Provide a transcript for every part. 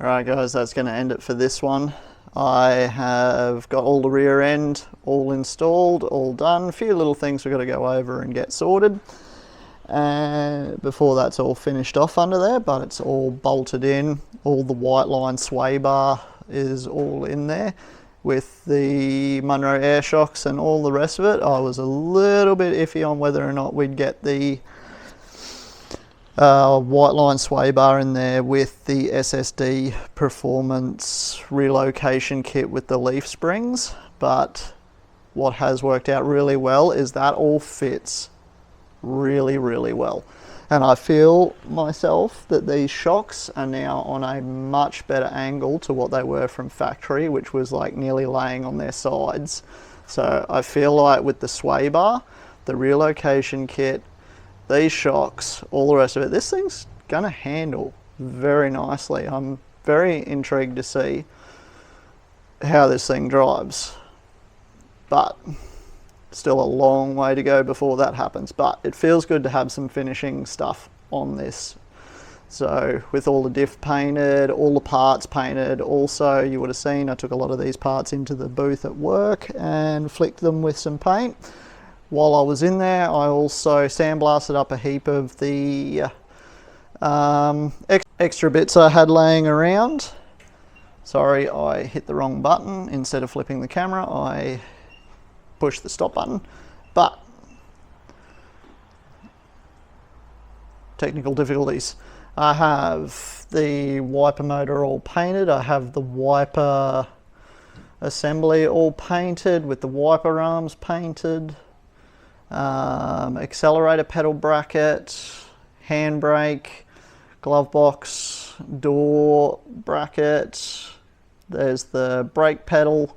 Alright guys, that's going to end it for this one. I have got all the rear end all installed, all done. A few little things we've got to go over and get sorted and before that's all finished off under there, but it's all bolted in. All the white line sway bar is all in there with the Munro air shocks and all the rest of it. I was a little bit iffy on whether or not we'd get the white line sway bar in there with the SSD performance relocation kit with the leaf springs, but what has worked out really well is that all fits really well. And I feel myself that these shocks are now on a much better angle to what they were from factory, which was like nearly laying on their sides. So I feel like with the sway bar, the relocation kit, these shocks, all the rest of it, this thing's gonna handle very nicely. I'm very intrigued to see how this thing drives, but still a long way to go before that happens. But it feels good to have some finishing stuff on this. So with all the diff painted, all the parts painted, also you would have seen I took a lot of these parts into the booth at work and flicked them with some paint. While I was in there, I also sandblasted up a heap of the extra bits I had laying around. Sorry, I hit the wrong button. Instead of flipping the camera, I pushed the stop button. But technical difficulties. I have the wiper motor all painted. I have the wiper assembly all painted with the wiper arms painted. Accelerator pedal bracket, handbrake, glove box, door bracket. There's the brake pedal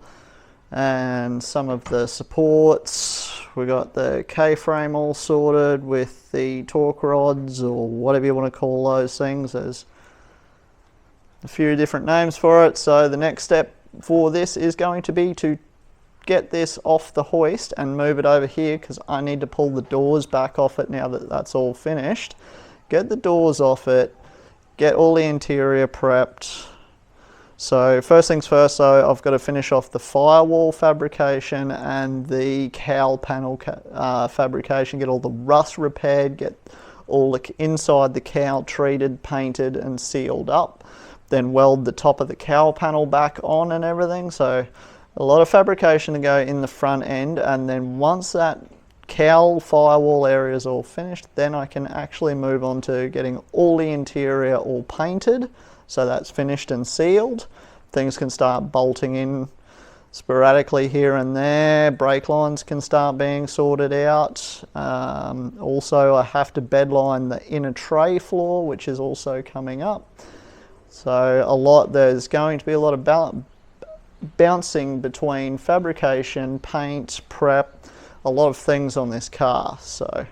and some of the supports. We got the K-frame all sorted with the torque rods, or whatever you want to call those things. There's a few different names for it. So the next step for this is going to be to get this off the hoist and move it over here, because I need to pull the doors back off it now that that's all finished. Get the doors off it, get all the interior prepped. So first things first, so I've got to finish off the firewall fabrication and the cowl panel fabrication, get all the rust repaired, get all the inside the cowl treated, painted and sealed up, then weld the top of the cowl panel back on and everything. So a lot of fabrication to go in the front end, and then once that cowl firewall area is all finished, then I can actually move on to getting all the interior all painted. So that's finished and sealed. Things can start bolting in sporadically here and there. Brake lines can start being sorted out. Also, I have to bedline the inner tray floor, which is also coming up. So there's going to be a lot of bouncing between fabrication, paint, prep, a lot of things on this car. So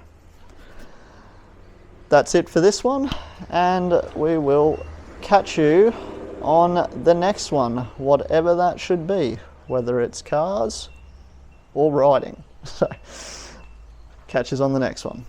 that's it for this one, and we will catch you on the next one, whatever that should be, whether it's cars or riding. So catch us on the next one.